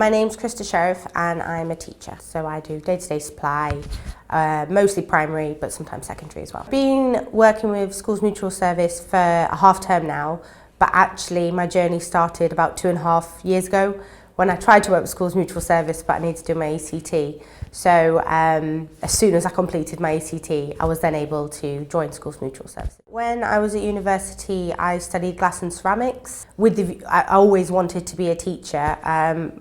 My name's Krysta and I'm a teacher. So I do day-to-day supply, mostly primary, but sometimes secondary as well. Been working with Schools Mutual Service for a half term now, but actually my journey started about 2.5 years ago when I tried to work with Schools Mutual Service, but I needed to do my ACT. So as soon as I completed my ACT, I was then able to join Schools Mutual Service. When I was at university, I studied glass and ceramics. I always wanted to be a teacher.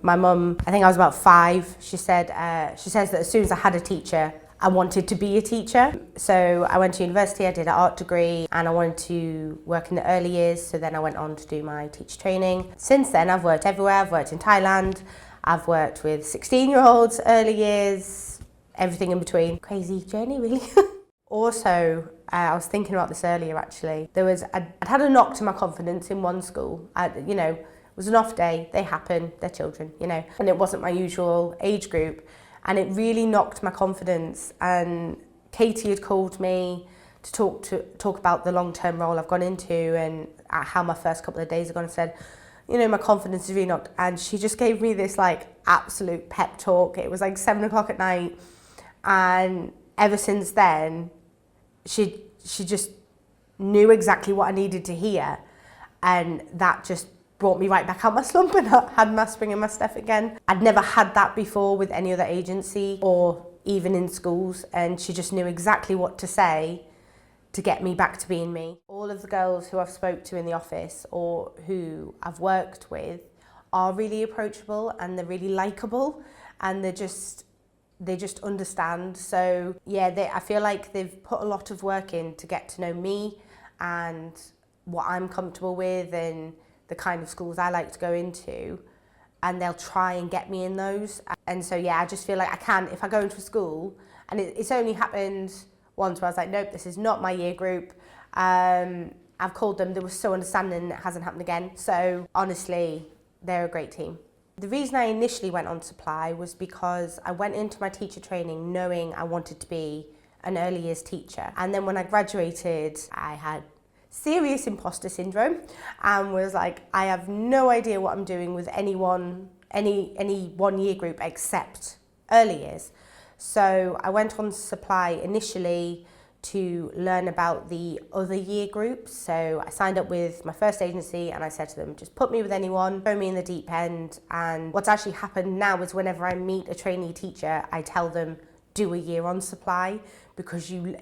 My mum, I think I was about 5, she says that as soon as I had a teacher, I wanted to be a teacher. So I went to university, I did an art degree, and I wanted to work in the early years, so then I went on to do my teacher training. Since then, I've worked everywhere. I've worked in Thailand, I've worked with 16-year-olds, early years, everything in between. Crazy journey, really. Also, I was thinking about this earlier actually. I'd had a knock to my confidence in one school. It was an off day, they happen, they're children, and it wasn't my usual age group. And it really knocked my confidence. And Katie had called me to talk about the long-term role I've gone into and how my first couple of days have gone, and said, my confidence is really knocked. And she just gave me this absolute pep talk. It was 7 o'clock at night. And ever since then, she just knew exactly what I needed to hear. And that just brought me right back out my slump and had my spring in my step again. I'd never had that before with any other agency or even in schools, and she just knew exactly what to say to get me back to being me. All of the girls who I've spoke to in the office or who I've worked with are really approachable and they're really likeable, and they just understand. So yeah, I feel like they've put a lot of work in to get to know me and what I'm comfortable with and the kind of schools I like to go into, and they'll try and get me in those. And so yeah, I just feel like if I go into a school, and it's only happened once where I was like, nope, this is not my year group. I've called them, they were so understanding, it hasn't happened again. So honestly, they're a great team. The reason I initially went on supply was because I went into my teacher training knowing I wanted to be an early years teacher. And then when I graduated, I had serious imposter syndrome and was like, I have no idea what I'm doing with any one year group except early years. So I went on supply initially to learn about the other year groups. So I signed up with my first agency and I said to them, just put me with anyone, throw me in the deep end. And what's actually happened now is whenever I meet a trainee teacher, I tell them, do a year on supply, because you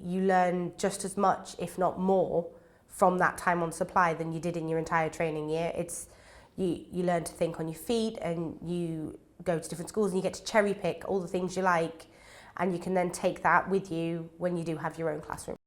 learn just as much, if not more, from that time on supply than you did in your entire training year. You learn to think on your feet, and you go to different schools and you get to cherry pick all the things you like, and you can then take that with you when you do have your own classroom.